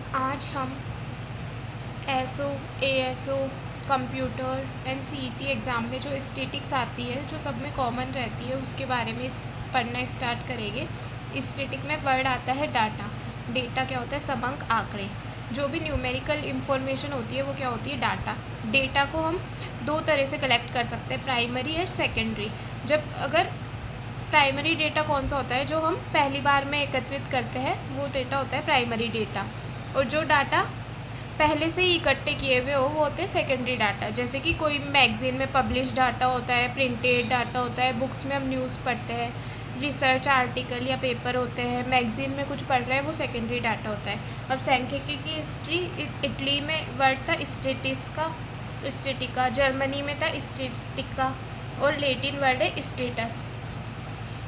आज हम SO, ASO, computer and CET exam में जो स्टैटिक्स आती है, जो सब में कॉमन रहती है, उसके बारे में पढ़ना स्टार्ट करेंगे। स्टैटिक में वर्ड आता है डाटा। डेटा क्या होता है? समंक आंकड़े। जो भी न्यूमेरिकल इंफॉर्मेशन होती है वो क्या होती है? डाटा। डेटा को हम दो तरह से कलेक्ट कर सकते हैं, प्राइमरी और सेकेंडरी। जब अगर प्राइमरी डेटा कौन सा होता है? जो हम पहली बार में एकत्रित करते हैं वो डेटा होता है प्राइमरी डेटा। और जो डाटा पहले से ही इकट्ठे किए हुए हो वो होते हैं सेकेंडरी डाटा। जैसे कि कोई मैगज़ीन में पब्लिश डाटा होता है, प्रिंटेड डाटा होता है, बुक्स में हम न्यूज़ पढ़ते हैं, रिसर्च आर्टिकल या पेपर होते हैं, मैगज़ीन में कुछ पढ़ रहे हैं, वो सेकेंडरी डाटा होता है। अब सांख्यिकी की हिस्ट्री, इटली में वर्ड था स्टेटिका, जर्मनी में था स्टेटिस्टिका, और लेटिन वर्ड है स्टेटस।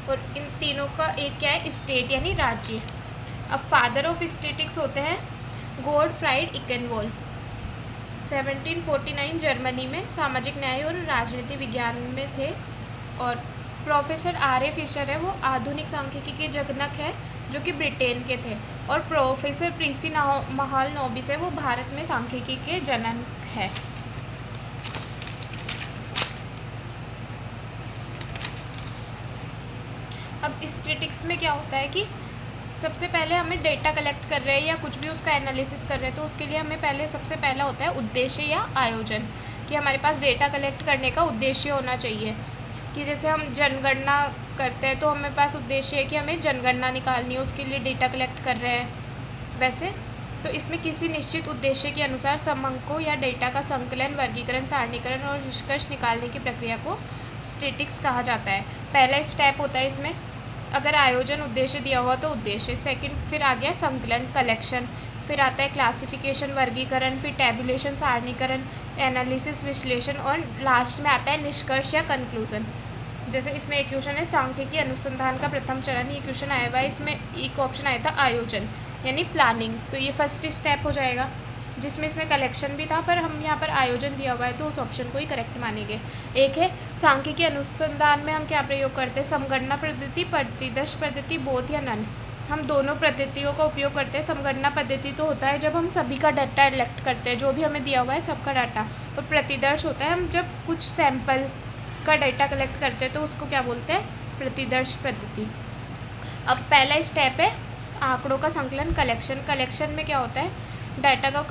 और इन तीनों का एक क्या है? स्टेट यानी राज्य। अब फादर ऑफ स्टेटिक्स होते हैं गोटफ्राइड इकेनवॉल। 1749 जर्मनी में सामाजिक न्याय और राजनीति विज्ञान में थे। और प्रोफेसर आर.ए. फिशर है, वो आधुनिक सांख्यिकी के जनक है, जो कि ब्रिटेन के थे। और प्रोफेसर पीसी महाल नोबिस है, वो भारत में सांख्यिकी के जनक है। अब स्टैटिक्स में क्या होता है कि सबसे पहले हमें डेटा कलेक्ट कर रहे हैं या कुछ भी उसका एनालिसिस कर रहे हैं, तो उसके लिए हमें सबसे पहला होता है उद्देश्य या आयोजन, कि हमारे पास डेटा कलेक्ट करने का उद्देश्य होना चाहिए। कि जैसे हम जनगणना करते हैं तो हमारे पास उद्देश्य है कि हमें जनगणना निकालनी है, उसके लिए डेटा कलेक्ट कर रहे हैं। वैसे तो इसमें किसी निश्चित उद्देश्य के अनुसार समंकों या डेटा का संकलन, वर्गीकरण, सारणीकरण और निष्कर्ष निकालने की प्रक्रिया को स्टैटिक्स कहा जाता है। पहला स्टेप होता है इसमें, अगर आयोजन उद्देश्य दिया हुआ तो उद्देश्य, सेकंड फिर आ गया संकलन कलेक्शन, फिर आता है क्लासिफिकेशन वर्गीकरण, फिर टैबुलेशन सारणीकरण, एनालिसिस विश्लेषण, और लास्ट में आता है निष्कर्ष या कंक्लूजन। जैसे इसमें एक क्वेश्चन है सांख्यिकी अनुसंधान का प्रथम चरण, ये क्वेश्चन आया हुआ है, इसमें एक ऑप्शन आया था आयोजन यानी प्लानिंग, तो ये फर्स्ट स्टेप हो जाएगा। जिसमें इसमें कलेक्शन भी था, पर हम यहाँ पर आयोजन दिया हुआ है तो उस ऑप्शन को ही करेक्ट मानेंगे। एक है सांख्यिकी अनुसंधान में हम क्या प्रयोग करते हैं? समगणना पद्धति, प्रतिदर्श पद्धति, बोध या नन। हम दोनों पद्धतियों का उपयोग करते हैं। समगणना पद्धति तो होता है जब हम सभी का डाटा कलेक्ट करते हैं, जो भी हमें दिया हुआ है सबका डाटा। और प्रतिदर्श होता है हम जब कुछ सैंपल का डाटा कलेक्ट करते हैं तो उसको क्या बोलते हैं? प्रतिदर्श पद्धति। अब पहला स्टेप है आंकड़ों का संकलन कलेक्शन। कलेक्शन में क्या होता है? डाटा का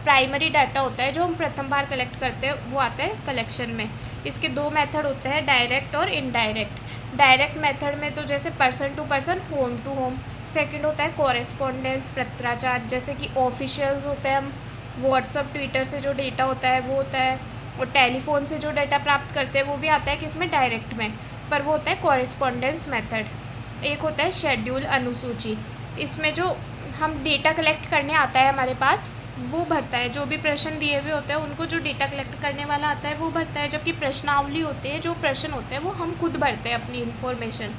प्राइमरी डाटा होता है जो हम प्रथम बार कलेक्ट करते हैं, वो आता है कलेक्शन में। इसके दो मेथड होते हैं, डायरेक्ट और इनडायरेक्ट। डायरेक्ट मेथड में तो जैसे person to person, home to home. Second होता है कॉरेस्पॉन्डेंस, पत्राचार, जैसे कि ऑफिशियल्स होते हैं, हम व्हाट्सअप ट्विटर से जो डेटा होता है वो होता है। और टेलीफोन से जो डाटा प्राप्त करते हैं वो भी आता है किसमें? डायरेक्ट में, पर वो होता है कॉरेस्पॉन्डेंस मेथड। एक होता है शेड्यूल, अनुसूची। इसमें जो हम डेटा कलेक्ट करने आता है हमारे पास वो भरता है, जो भी प्रश्न दिए हुए होते हैं उनको जो डेटा कलेक्ट करने वाला आता है वो भरता है। जबकि प्रश्नावली होती है, जो प्रश्न होते हैं वो हम खुद भरते हैं अपनी इन्फॉर्मेशन।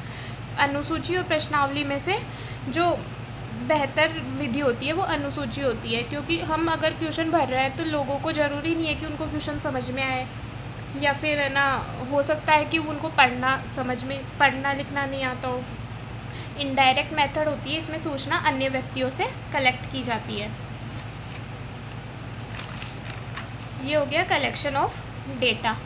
अनुसूची और प्रश्नावली में से जो बेहतर विधि होती है वो अनुसूची होती है, क्योंकि हम अगर क्वेश्चन भर रहे हैं तो लोगों को ज़रूरी नहीं है कि उनको क्वेश्चन समझ में आए, या फिर है ना, हो सकता है कि उनको पढ़ना लिखना नहीं आता हो। इनडायरेक्ट मेथड होती है, इसमें सूचना अन्य व्यक्तियों से कलेक्ट की जाती है। ये हो गया कलेक्शन ऑफ डेटा।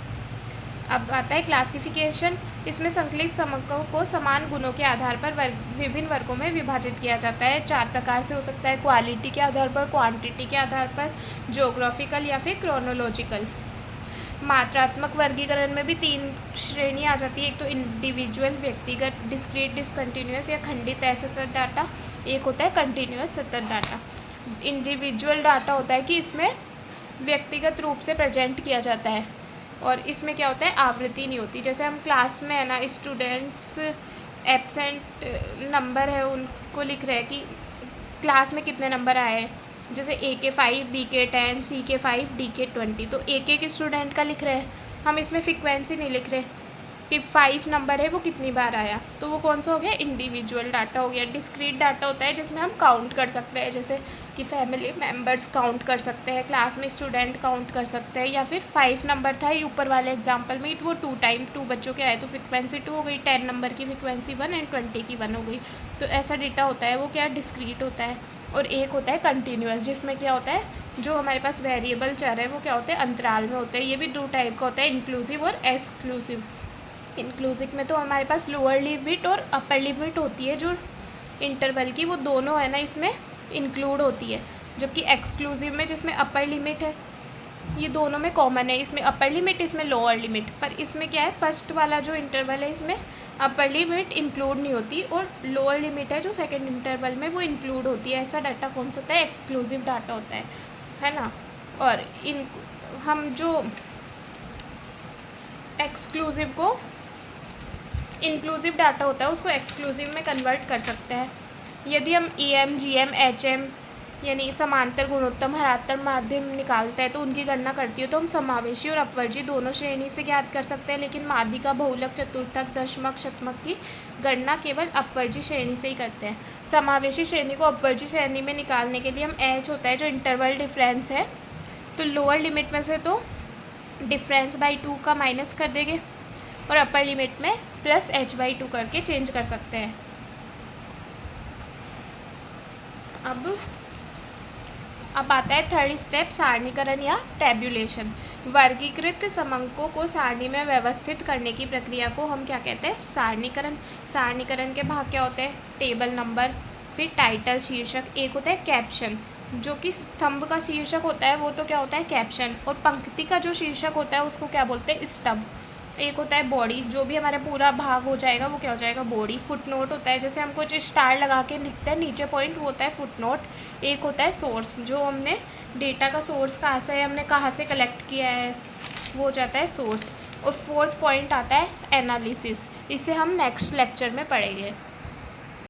अब आता है क्लासिफिकेशन। इसमें संकलित समकों को समान गुणों के आधार पर विभिन्न वर्गों में विभाजित किया जाता है। 4 प्रकार से हो सकता है, क्वालिटी के आधार पर, क्वांटिटी के आधार पर, ज्योग्राफिकल या फिर क्रोनोलॉजिकल। मात्रात्मक वर्गीकरण में भी 3 श्रेणी आ जाती है। एक तो इंडिविजुअल, व्यक्तिगत, डिस्क्रीट, डिसकंटिन्यूअस या खंडित सतत डाटा। एक होता है कंटिन्यूअस सतत डाटा। इंडिविजुअल डाटा होता है कि इसमें व्यक्तिगत रूप से प्रेजेंट किया जाता है, और इसमें क्या होता है? आवृत्ति नहीं होती। जैसे हम क्लास में है ना, स्टूडेंट्स एब्सेंट नंबर है उनको लिख रहे हैं कि क्लास में कितने नंबर आए, जैसे ए के 5, बी के 10, सी के 5, डी के 20, तो एक एक स्टूडेंट का लिख रहे हैं हम, इसमें फ्रीक्वेंसी नहीं लिख रहे। कि 5 नंबर है वो कितनी बार आया, तो वो कौन सा हो गया, इंडिविजुअल डाटा हो गया। डिस्क्रीट डाटा होता है जिसमें हम काउंट कर सकते हैं, जैसे कि फैमिली मेम्बर्स काउंट कर सकते हैं, क्लास में स्टूडेंट काउंट कर सकते हैं, या फिर 5 नंबर था ये ऊपर वाले एग्जाम्पल में, वो 2 बच्चों के आए तो फ्रिक्वेंसी 2 हो गई, 10 नंबर की फ्रिक्वेंसी 1 एंड 20 की 1 हो गई। तो ऐसा डेटा होता है, वो क्या डिस्क्रीट होता है। और एक होता है कंटिन्यूस, जिसमें क्या होता है, जो हमारे पास वेरिएबल चर है वो क्या होते हैं, अंतराल में होते हैं। ये भी 2 टाइप का होता है, इंक्लूसिव और एक्सक्लूसिव। इंक्लूसिव में तो हमारे पास लोअर लिमिट और अपर लिमिट होती है, जो इंटरवल की, वो दोनों है ना इसमें इंक्लूड होती है। जबकि एक्सक्लूसिव में जिसमें अपर लिमिट है, ये दोनों में कॉमन है, इसमें अपर लिमिट, इसमें लोअर लिमिट। पर इसमें क्या है, फर्स्ट वाला जो इंटरवल है इसमें अपर लिमिट इंक्लूड नहीं होती, और लोअर लिमिट है जो सेकंड इंटरवल में वो इंक्लूड होती है। ऐसा डाटा कौन सा होता है, एक्सक्लूसिव डाटा होता है ना। और इन हम जो एक्सक्लूसिव को इंक्लूसिव डाटा होता है उसको एक्सक्लूसिव में कन्वर्ट कर सकते हैं। यदि हम EM, GM, HM यानी समांतर, गुणोत्तम, हरात्तर माध्यम निकालते हैं तो उनकी गणना करती हो तो हम समावेशी और अपवर्जी दोनों श्रेणी से ज्ञात कर सकते हैं, लेकिन माध्यिका, बहुलक, चतुर्थक, दशमक, शतमक की गणना केवल अपवर्जी श्रेणी से ही करते हैं। समावेशी श्रेणी को अपवर्जी श्रेणी में निकालने के लिए हम H होता है जो इंटरवल डिफरेंस है, तो लोअर लिमिट में से तो डिफरेंस बाई 2 का माइनस कर देंगे, और अपर लिमिट में प्लस H/2 करके चेंज कर सकते हैं। अब आता है थर्ड स्टेप, सारणीकरण या टैब्यूलेशन। वर्गीकृत समंकों को सारणी में व्यवस्थित करने की प्रक्रिया को हम क्या कहते हैं, सारणीकरण। सारणीकरण के भाग क्या होते हैं, टेबल नंबर, फिर टाइटल शीर्षक, एक होता है कैप्शन, जो कि स्तंभ का शीर्षक होता है वो तो क्या होता है कैप्शन, और पंक्ति का जो शीर्षक होता है उसको क्या बोलते हैं, स्टब। एक होता है बॉडी, जो भी हमारा पूरा भाग हो जाएगा वो क्या हो जाएगा, बॉडी। फुटनोट होता है, जैसे हम कुछ स्टार लगा के लिखते हैं नीचे पॉइंट, वो होता है फुटनोट। एक होता है सोर्स, जो हमने डेटा का सोर्स कहाँ से है, हमने कहाँ से कलेक्ट किया है, वो हो जाता है सोर्स। और फोर्थ पॉइंट आता है एनालिसिस, इसे हम नेक्स्ट लेक्चर में पढ़ेंगे।